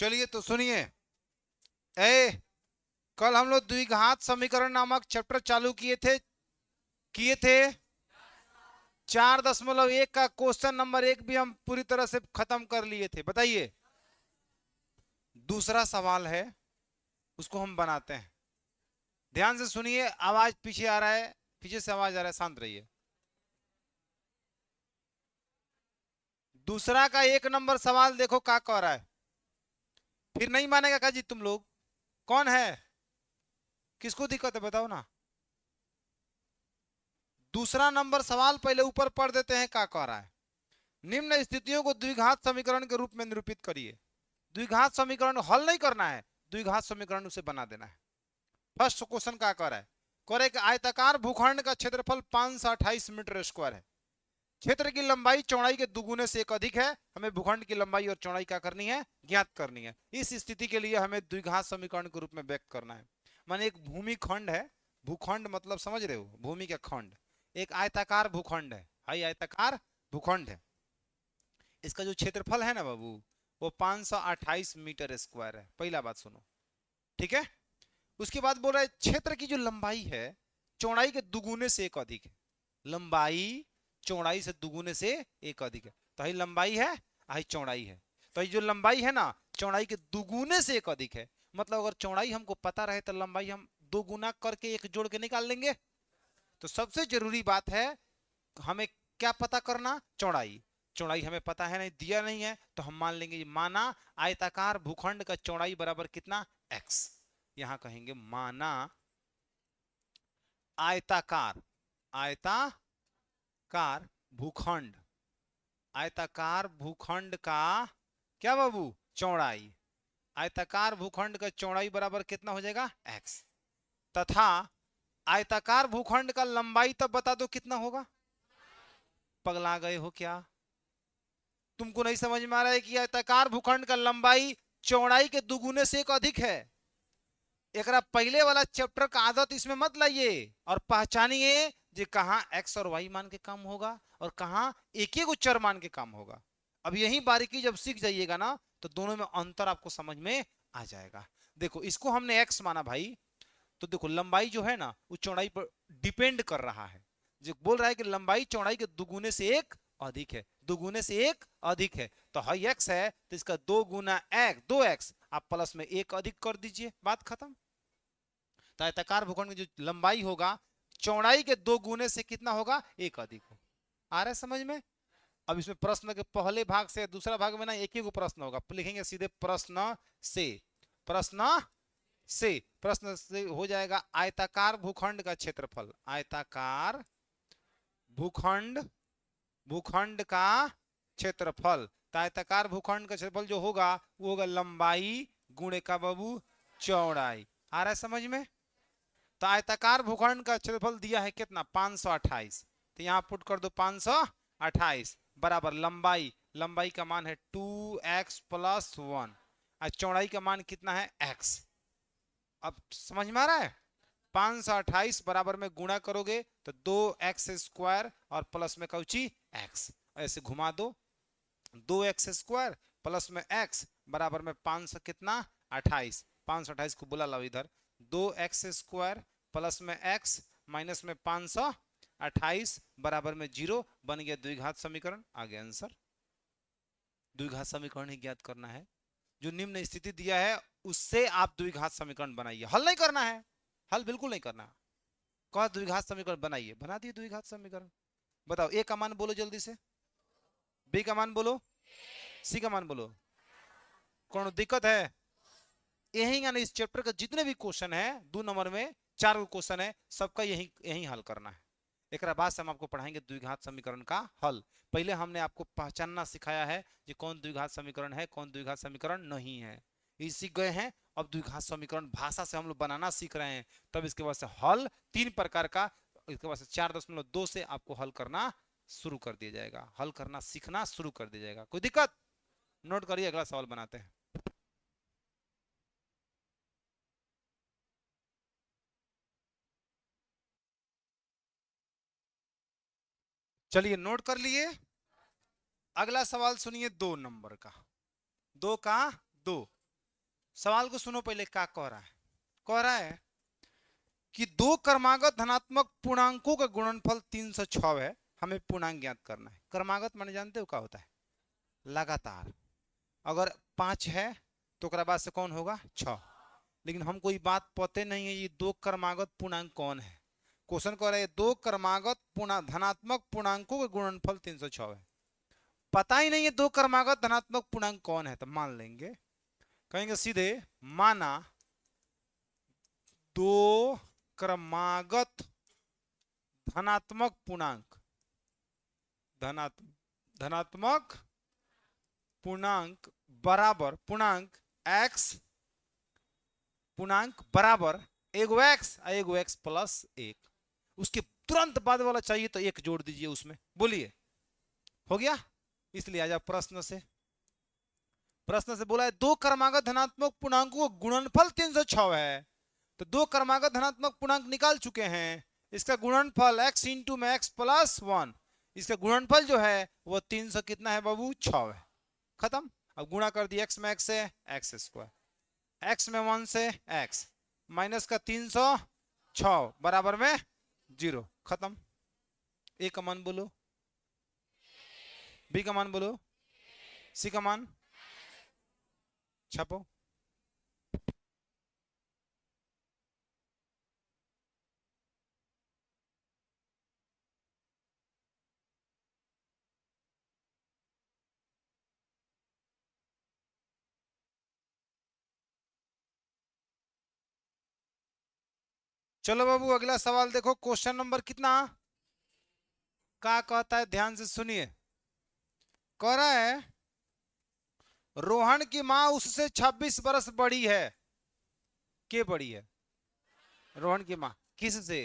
चलिए तो सुनिए। ए कल हम लोग द्विघात समीकरण नामक चैप्टर चालू किए थे 4.1 का क्वेश्चन नंबर 1 भी हम पूरी तरह से खत्म कर लिए थे। बताइए, दूसरा सवाल है, उसको हम बनाते हैं। ध्यान से सुनिए, आवाज पीछे आ रहा है, पीछे से आवाज आ रहा है, शांत रहिए। दूसरा का 1 नंबर सवाल देखो क्या कह रहा है। फिर नहीं मानेगा का जी तुम लोग? कौन है, किसको दिक्कत है बताओ ना। दूसरा नंबर सवाल पहले ऊपर पढ़ देते हैं, क्या कह रहा है। निम्न स्थितियों को द्विघात समीकरण के रूप में निरूपित करिए। द्विघात समीकरण हल नहीं करना है, द्विघात समीकरण उसे बना देना है। फर्स्ट क्वेश्चन क्या कर रहा है, कह रहा है कि आयताकार भूखंड का क्षेत्रफल 528 मीटर स्क्वायर है। क्षेत्र की लंबाई चौड़ाई के दुगुने से एक अधिक है। हमें भूखंड की लंबाई और चौड़ाई क्या करनी है, ज्ञात करनी है। इस स्थिति के लिए हमें द्विघात समीकरण के रूप में व्यक्त करना है। माने एक भूमि खंड है, भूखंड मतलब समझ रहे हो, भूमि का खंड। एक आयताकार भूखंड है, हाई आयताकार भूखंड है। इसका जो क्षेत्रफल है ना बाबू, वो 528 मीटर स्क्वायर है। पहला बात सुनो, ठीक है। उसके बाद बोल रहा है क्षेत्र की जो लंबाई है चौड़ाई के दुगुने से एक अधिक है। लंबाई चौड़ाई से दुगुने से एक अधिक है। तो ही लंबाई है, आई चौड़ाई है। तो ये जो लंबाई है ना, चौड़ाई के दुगुने से एक अधिक है। मतलब अगर चौड़ाई हमको पता रहे तो लंबाई हम दो गुना करके एक जोड़ के निकाल लेंगे। तो सबसे जरूरी बात है हमें क्या पता करना, चौड़ाई। चौड़ाई हमें पता है नहीं, दिया नहीं है, तो हम मान लेंगे माना आयताकार भूखंड का चौड़ाई बराबर कितना, x। यहां कहेंगे माना आयताकार, आयताकार भूखंड, आयताकार भूखंड का क्या बाबू, चौड़ाई। आयताकार भूखंड का चौड़ाई बराबर कितना हो जाएगा, x। तथा आयताकार भूखंड का लंबाई तब बता दो कितना होगा। पगला गए हो क्या, तुमको नहीं समझ में आ रहा है कि आयताकार भूखंड का लंबाई चौड़ाई के दुगुने से एक अधिक है। एकरा पहले वाला चैप्टर का आदत इसमें मत लाइए और पहचानिए जे कहां एक्स और वाई मान के काम होगा और कहां एक ही चर मान के काम होगा। अब यही बारीकी जब सीख जाइएगा ना, तो दोनों में अंतर आपको समझ में आ जाएगा। देखो इसको हमने एक्स माना भाई, तो देखो लंबाई जो है ना वो चौड़ाई पर डिपेंड कर रहा है। जो बोल रहा है कि लंबाई चौड़ाई के दुगुने से एक अधिक है, दुगुने से एक अधिक है। तो हाई एक्स है तो इसका दो गुना एक, 2x आप प्लस में एक अधिक कर दीजिए, बात खत्म। तो आयताकार भूखंड की जो लंबाई होगा चौड़ाई के दो गुने से कितना होगा, एक अधिक हो। आ रहा है समझ में। अब इसमें प्रश्न के पहले भाग से दूसरा भाग में ना एक ही प्रश्न होगा, लिखेंगे सीधे प्रश्न से। प्रश्न से, प्रश्न से हो जाएगा आयताकार भूखंड का क्षेत्रफल, आयताकार भूखंड, भूखंड का क्षेत्रफल। तो आयताकार भूखंड का क्षेत्रफल जो होगा वो होगा लंबाई गुणे का बाबू चौड़ाई। आ रहा है समझ में। तो आयताकार भूखंड का क्षेत्रफल दिया है कितना, 528। तो यहां पुट कर दो 528 बराबर लंबाई, लंबाई का मान है 2x प्लस 1 और चौड़ाई का मान कितना है, x। अब समझ में आ रहा है। 528 बराबर में गुणा करोगे तो 2x स्क्वायर और प्लस में कौची x, ऐसे घुमा दो। 2x स्क्वायर प्लस में x बराबर में 500 कितना 28, 528 को बुला लो इधर। 2x स्क्वायर प्लस में x माइनस में 528 बराबर में 0 बन गया द्विघात समीकरण। आगे आंसर, द्विघात समीकरण ही ज्ञात करना है। जो निम्न स्थिति दिया है उससे आप द्विघात समीकरण बनाइए, हल नहीं करना है, हल बिल्कुल नहीं करना। कहा द्विघात समीकरण बनाइए, बना दिए द्विघात समीकरण। बताओ ए का मान बोलो जल्दी से, बी का मान बोलो, सी का मान बोलो। कौन दिक्कत है, यही यानी इस चैप्टर का जितने भी क्वेश्चन है 2 नंबर में 4 क्वेश्चन है, सबका यही यही हल करना है। एक बाद से हम आपको पढ़ाएंगे द्विघात समीकरण का हल। पहले हमने आपको पहचानना सिखाया है कि कौन द्विघात समीकरण है, कौन द्विघात समीकरण नहीं है, ये सीख गए हैं। अब द्विघात समीकरण भाषा से हम लोग बनाना सीख रहे हैं। तब इसके बाद से हल 3 प्रकार का, इसके बाद से 4.2 से आपको हल करना शुरू कर दिया जाएगा, हल करना सीखना शुरू कर दिया जाएगा। कोई दिक्कत, नोट करिए, अगला सवाल बनाते हैं। चलिए नोट कर लिए। अगला सवाल सुनिए 2 नंबर का, 2 का 2। सवाल को सुनो पहले, क्या कह रहा है। कह रहा है कि दो क्रमागत धनात्मक पूर्णांकों का गुणनफल 306 है, हमें पूर्णांक ज्ञात करना है। क्रमागत माने जानते हो क्या होता है? लगातार। अगर 5 है तो ओकरा बाद से कौन होगा? 6। लेकिन हमको ये बात पते नहीं है ये दो क्रमागत पूर्णांक कौन है। क्वेश्चन कह रहा है दो क्रमागत धनात्मक पूर्णांकों का गुणनफल 306 है। पता ही नहीं है दो क्रमागत धनात्मक पूर्णांक कौन है, तो मान लेंगे, कहेंगे सीधे माना दो क्रमागत धनात्मक पूर्णांक, धनात्मक पूर्णांक बराबर पूर्णांक x, पूर्णांक बराबर एगो x और एगो x प्लस 1। उसके तुरंत बाद वाला चाहिए तो 1 जोड़ दीजिए उसमें। बोलिए, हो गया? इसलिए आजा प्रश्न से। प्रश्न से बोला है दो क्रमागत धनात्मक पूर्णांकों का गुणनफल 306 है। तो दो क्रमागत धनात्मक पूर्णांक निकाल चुके हैं, इसका गुणनफल x इंटू में x प्लस 1, इसका गुणनफल जो है वो 300 कितना है बाबू? 6 है। खत्म। अब गुणा कर दिया x में x से x स्क्वायर, x में 1 से x माइनस का 306 बराबर में 0। खत्म। ए का मान बोलो, बी का मान बोलो, सी का मान छापो। चलो बाबू अगला सवाल देखो, क्वेश्चन नंबर कितना क्या कहता है, ध्यान से सुनिए। कह रहा है रोहन की मां उससे 26 बरस बड़ी है। के बड़ी है? रोहन की मां। किससे?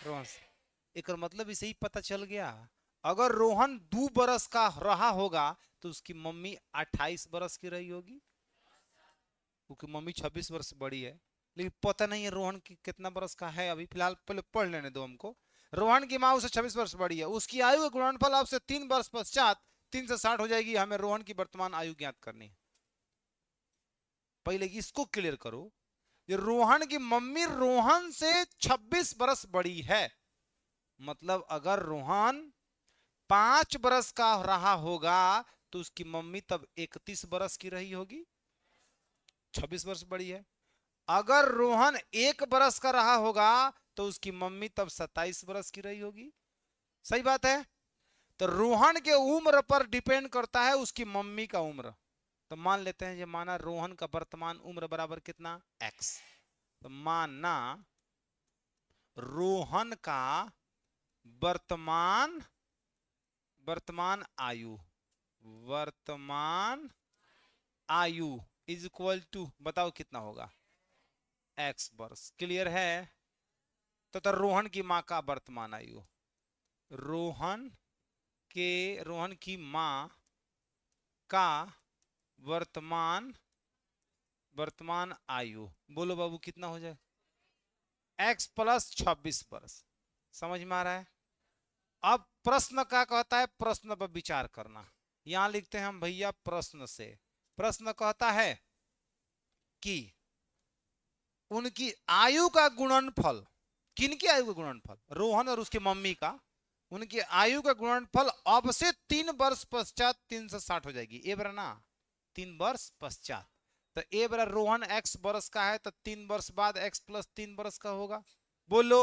रोहन से। एक मतलब इसे ही पता चल गया, अगर रोहन 2 बरस का रहा होगा तो उसकी मम्मी 28 बरस की रही होगी, क्योंकि मम्मी 26 वर्ष बड़ी है। लेकिन पता नहीं है रोहन की कितना बरस का है अभी फिलहाल, पहले पढ़ लेने दो हमको। रोहन की माँ उससे 26 वर्ष बड़ी है, उसकी आयु का गुणनफल आपसे 3 वर्ष पश्चात 3 से 60 हो जाएगी। हमें रोहन की वर्तमान आयु ज्ञात करनी है। पहले इसको क्लियर करो, ये रोहन की मम्मी रोहन से 26 बरस बड़ी है, मतलब अगर रोहन 5 बरस का रहा होगा तो उसकी मम्मी तब 31 बरस की रही होगी, 26 वर्ष बड़ी है। अगर रोहन 1 बरस का रहा होगा तो उसकी मम्मी तब 27 बरस की रही होगी। सही बात है। तो रोहन के उम्र पर डिपेंड करता है उसकी मम्मी का उम्र। तो मान लेते हैं ये माना रोहन का वर्तमान उम्र बराबर कितना? x। तो माना रोहन का वर्तमान वर्तमान आयु वर्तमान आयु इज इक्वल टू, बताओ कितना होगा? x वर्ष। क्लियर है? तो रोहन की मां का वर्तमान आयु, रोहन रोहन की मां का वर्तमान आयु, बोलो बाबू कितना हो जाए? x प्लस 26 वर्ष। समझ में आ रहा है? अब प्रश्न क्या कहता है, प्रश्न पर विचार करना। यहां लिखते हैं हम भैया प्रश्न से। प्रश्न कहता है कि उनकी आयु का गुणनफल, किनकी आयु का गुणनफल? रोहन और उसकी मम्मी का। उनकी आयु का गुणनफल अब से 3 वर्ष पश्चात 3 से 60 हो जाएगी। ए बरा ना 3 वर्ष पश्चात, तो ए बरा रोहन x वर्ष का है तो 3 वर्ष बाद x प्लस 3 वर्ष का होगा। बोलो,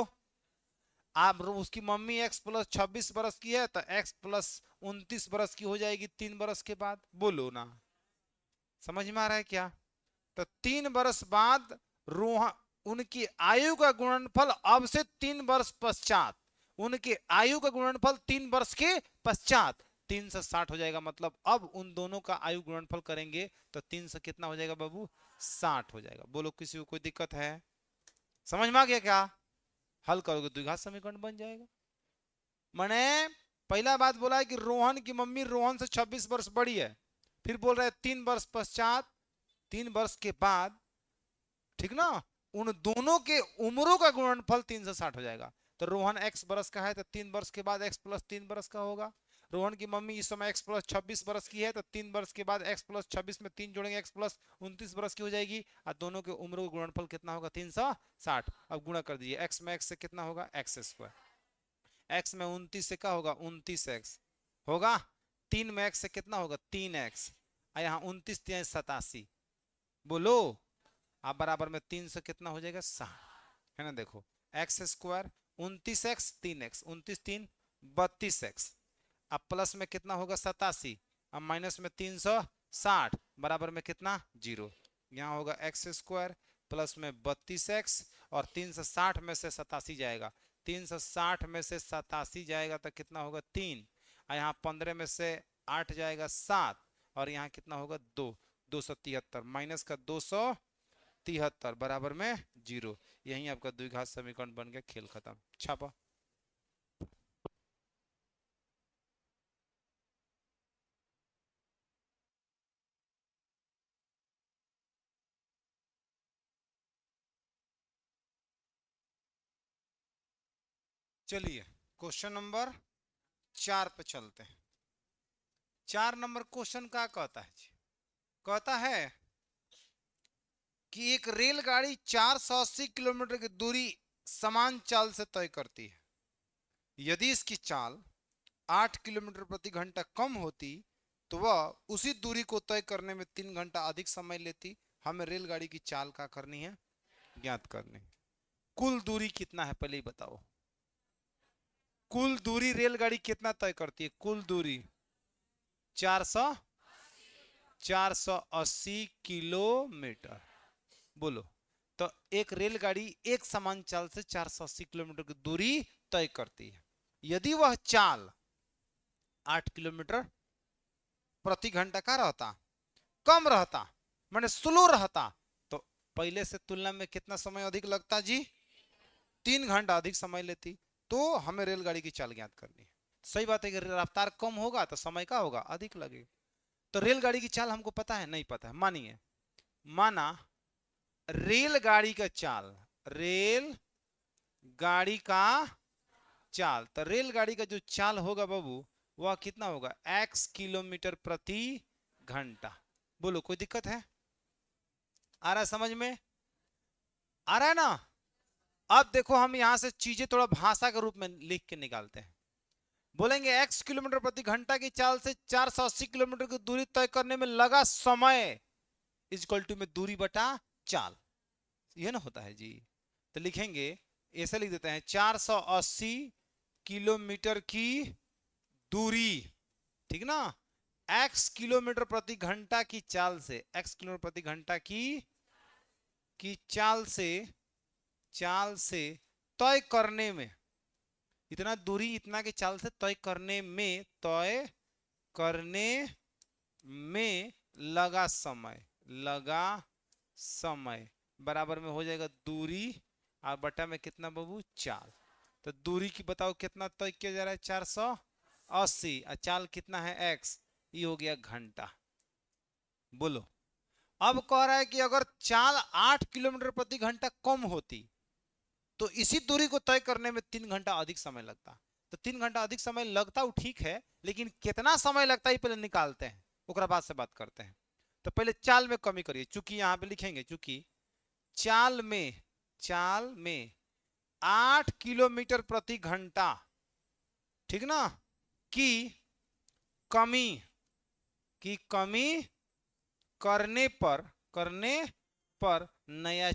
आप उसकी मम्मी x प्लस 26 वर्ष की है तो x प्लस 29 वर्ष की हो जाएगी 3 वर्ष के बाद। बोलो ना, समझ में आ रहा है क्या? तो 3 वर्ष बाद रोहन, उनकी आयु का गुणनफल अब से 3 वर्ष पश्चात, उनकी आयु का गुणनफल 3 वर्ष के पश्चात 3 से 60 हो जाएगा। मतलब अब उन दोनों का आयु गुणनफल करेंगे तो 3 से कितना हो जाएगा बाबू? 60 हो जाएगा। बोलो किसी को कोई दिक्कत है? समझ में आ गया क्या? हल करोगे द्विघात समीकरण बन जाएगा। मैंने पहला बात बोला है कि रोहन की मम्मी रोहन से 26 वर्ष बड़ी है, फिर बोल रहे 3 वर्ष पश्चात, 3 वर्ष के बाद, ठीक ना, उन दोनों के उम्रों का गुणनफल 3 से 60 हो जाएगा। तो रोहन x वर्ष का है तो 3 वर्ष के बाद x प्लस 3 वर्ष का होगा। रोहन की मम्मी इस समय x प्लस 26 वर्ष की है, तो 3 वर्ष के बाद x प्लस 26 में 3 जोड़ेंगे x प्लस 29 वर्ष की हो जाएगी, और दोनों के उम्र का गुणनफल कितना होगा 360। अब गुणा कर दीजिए, x में x से कितना होगा x स्क्वायर, x में 29 से क्या होगा 29x होगा, 3 में x से कितना होगा 3x, यहाँ 29 87, बोलो आप बराबर में 3 से कितना हो जाएगा 60, है ना। देखो x square 29x 3x 29 3 32x, अब प्लस में कितना होगा 87, अब माइनस में 360 बराबर में कितना 0, यहाँ होगा एक्स स्क्वायर प्लस में 32x और 360 में से 87 जाएगा, 360 में से 87 जाएगा तो कितना होगा 3, और यहाँ 15 में से 8 जाएगा 7, और यहाँ कितना होगा 273 माइनस का 273 बराबर में 0। यही आपका द्विघात समीकरण बन गया, खेल खत्म। छापा। चलिए क्वेश्चन नंबर 4 पे चलते हैं। 4 नंबर क्वेश्चन क्या कहता है जी, कहता है कि एक रेलगाड़ी 480 किलोमीटर की दूरी समान चाल से तय करती है, यदि इसकी चाल 8 किलोमीटर प्रति घंटा कम होती तो वह उसी दूरी को तय करने में 3 घंटा अधिक समय लेती। हमें रेलगाड़ी की चाल क्या करनी है, ज्ञात करनी है। कुल दूरी कितना है पहले ही बताओ, कुल दूरी रेलगाड़ी कितना तय करती है, कुल दूरी 480 किलोमीटर, बोलो। तो एक रेलगाड़ी एक समान चाल से 480 किलोमीटर की दूरी तय करती है, यदि वह चाल 8 किलोमीटर प्रति घंटा का रहता, कम रहता, माने स्लो रहता, तो पहले से तुलना में कितना समय अधिक लगता जी, 3 घंटा अधिक समय लेती। तो हमें रेलगाड़ी की चाल ज्ञात करनी है। सही बात है कि रफ्तार कम होगा तो समय का होगा अधिक लगेगा। तो रेलगाड़ी की चाल हमको पता है नहीं पता है, मानिए माना रेलगाड़ी का चाल, रेल गाड़ी का चाल, तो रेलगाड़ी का जो चाल होगा बाबू वह कितना होगा x किलोमीटर प्रति घंटा। बोलो कोई दिक्कत है, आ रहा है समझ में, आ रहा है ना। अब देखो हम यहां से चीजें थोड़ा भाषा के रूप में लिख के निकालते हैं। बोलेंगे x किलोमीटर प्रति घंटा की चाल से 480 किलोमीटर की दूरी तय करने में लगा समय इक्वल टू में दूरी बटा चाल, यह ना होता है जी। तो लिखेंगे ऐसे लिख देते हैं 480 किलोमीटर की दूरी, ठीक ना, x किलोमीटर प्रति घंटा की चाल से, x किलोमीटर प्रति घंटा की चाल से तय करने में, इतना दूरी इतना की चाल से तय करने में लगा समय बराबर में हो जाएगा दूरी और बटा में कितना बाबू चाल। तो दूरी की बताओ कितना तय किया जा रहा है 480, और चाल कितना है x, ये हो गया घंटा। बोलो अब कह रहा है कि अगर चाल 8 किलोमीटर प्रति घंटा कम होती तो इसी दूरी को तय करने में 3 घंटा अधिक समय लगता। तो 3 घंटा अधिक समय लगता वो ठीक है, लेकिन कितना समय लगता है पहले निकालते हैं, उसके बाद से बात करते हैं। तो पहले चाल में कमी करिए, चूंकि यहां पे लिखेंगे चूंकि चाल में 8 किलोमीटर प्रति घंटा, ठीक ना, की कमी करने पर नया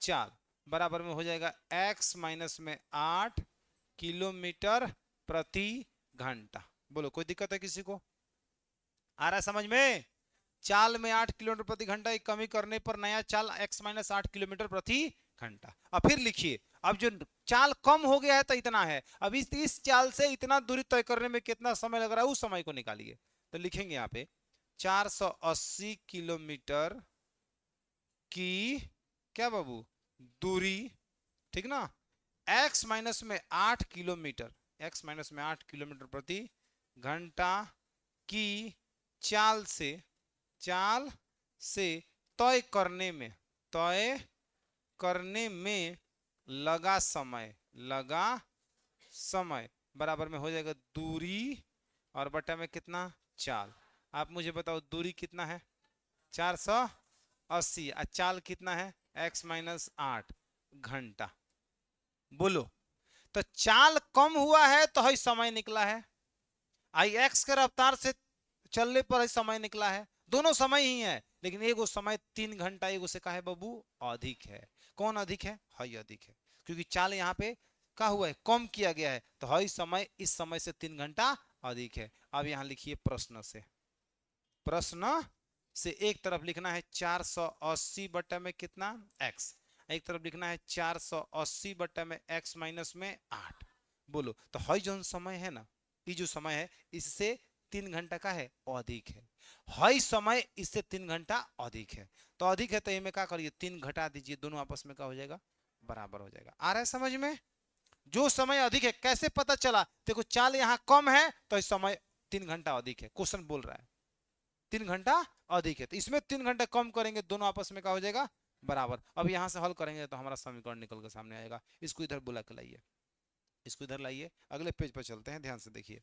चाल बराबर में हो जाएगा x माइनस में 8 किलोमीटर प्रति घंटा। बोलो कोई दिक्कत है किसी को, आ रहा है समझ में। चाल में 8 किलोमीटर प्रति घंटा की कमी करने पर नया चाल x माइनस 8 किलोमीटर प्रति घंटा। अब फिर लिखिए, अब जो चाल कम हो गया है तो इतना है, अब इस चाल से इतना दूरी तय करने में कितना समय लग रहा है उस समय को निकालिए। तो लिखेंगे यहाँ पे 480 किलोमीटर की क्या बाबू दूरी, ठीक ना, x माइनस में 8 किलोमीटर, x माइनस में 8 किलोमीटर प्रति घंटा की चाल से तय करने में लगा समय बराबर में हो जाएगा दूरी और बटा में कितना चाल। आप मुझे बताओ दूरी कितना है 480 और चाल कितना है x माइनस 8 घंटा। बोलो तो चाल कम हुआ है तो ही समय निकला है, आई एक्स के रफ्तार से चलने पर ही समय निकला है। दोनों समय ही है लेकिन एगो समय 3 घंटा एगो से कहा है बाबू अधिक है। कौन अधिक है हई अधिक है क्योंकि चाल यहाँ पे क्या हुआ है कम किया गया है तो हई समय इस समय से 3 घंटा अधिक है। अब यहाँ लिखिए प्रश्न से, प्रश्न से एक तरफ लिखना है 480 बटा में कितना x, एक तरफ लिखना है 480 बटा में x माइनस में 8। बोलो तो हई जो समय है ना ये जो समय है इससे 3 घंटा का है अधिक है, हई समय इससे 3 घंटा अधिक है तो अधिक है तो ये में क्या करिए 3 घटा दीजिए दोनों आपस में क्या हो जाएगा बराबर हो जाएगा। आ रहा है समझ में? जो समय अधिक है कैसे पता चला देखो चाल यहाँ कम है तो इस समय 3 घंटा अधिक है, क्वेश्चन बोल रहा है 3 घंटा अधिक है तो इसमें 3 घंटा कम करेंगे दोनों आपस में क्या हो जाएगा बराबर। अब यहां से हल करेंगे तो हमारा समीकरण निकल कर सामने आएगा। इसको इधर बुला के लाइए, इसको इधर लाइए, अगले पेज पर चलते हैं, ध्यान से देखिए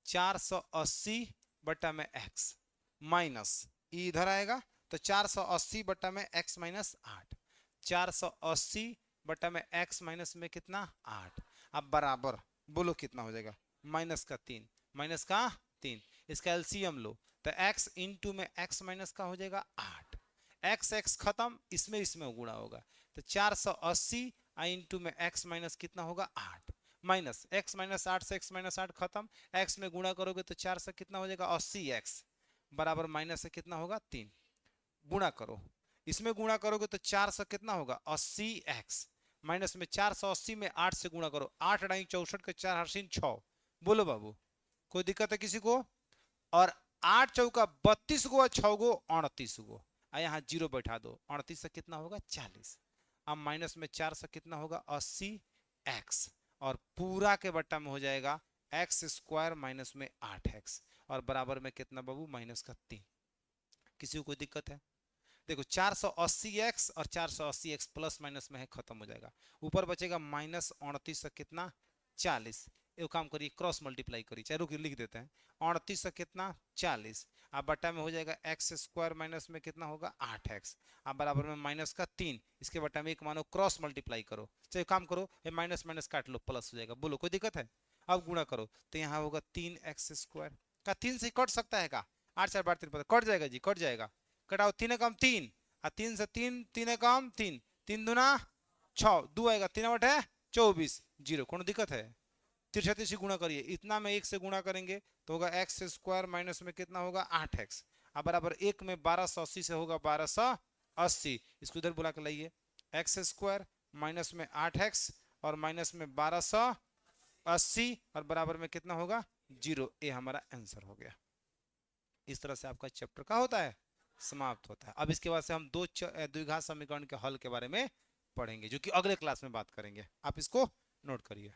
480 बटा में x माइनस इधर आएगा तो 480 बटा में x माइनस 8, 480 बटा में x माइनस में कितना 8। अब बराबर बोलो कितना हो जाएगा माइनस का 3, माइनस का 3, इसका एलसीएम लो तो x इंटू में x माइनस का हो जाएगा 8, x x खत्म इसमें इसमें गुणा होगा तो 480 इंटू में x माइनस कितना होगा 8 माइनस x माइनस 8 से x माइनस 8 खत्म, x में गुणा करोगे तो 4 से कितना हो जाएगा 80x बराबर माइनस से कितना होगा 3, गुणा करो इसमें गुणा करोगे तो 4 से कितना होगा 80x माइनस में 480 में 8 से गुणा करो 8 डाई 64 के 4 हर्षिन 6। बोलो बाबू कोई दिक्कत है किसी को? और 8 चौका 32 गो 6 गो 38 गो, यहाँ जीरो बैठा दो 38 से कितना होगा 40, अब माइनस में 4 से कितना होगा 80x और पूरा के बट्टा में हो जाएगा एक्स स्क्वायर माइनस में 8x और बराबर में कितना बाबू माइनस का 3। किसी को कोई दिक्कत है? देखो 480x और 480x प्लस माइनस में है खत्म हो जाएगा, ऊपर बचेगा माइनस 38 से कितना 40, एक काम करिए क्रॉस मल्टीप्लाई करिए चाहे रुकिए लिख देते हैं 38 से कितना 40 अब बटा में हो जाएगा एक्स स्क्वायर माइनस में कितना होगा 8x अब बराबर में माइनस का 3, इसके बटा में एक मानो क्रॉस मल्टीप्लाई करो चाहे काम करो ये माइनस माइनस काट लो प्लस हो जाएगा। बोलो कोई दिक्कत है? अब गुणा करो तो यहाँ होगा 3x स्क्वायर का 3 से कट सकता है का 8 4 12 3 कट जाएगा जी कट जाएगा, कटाओ 3 कम 3 और 3 से 3 3 कम 3 3 दूना 6 2 आएगा 3 बटे 24 जीरो। कौन दिक्कत है? तिरछा तिरछी गुणा करिए इतना में 1 से गुणा करेंगे तो होगा एक्स स्क्वायर माइनस में कितना होगा 8x अब बराबर 1 में 1280 से होगा 1280, इसको इधर बुला के लाइए एक्स स्क्वायर माइनस में 8x और माइनस में 1280 और बराबर में कितना होगा 0। ये हमारा आंसर हो गया। इस तरह से आपका चैप्टर का होता है समाप्त होता है। अब इसके बाद से हम दो द्विघात समीकरण के हल के बारे में पढ़ेंगे जो कि अगले क्लास में बात करेंगे, आप इसको नोट करिए।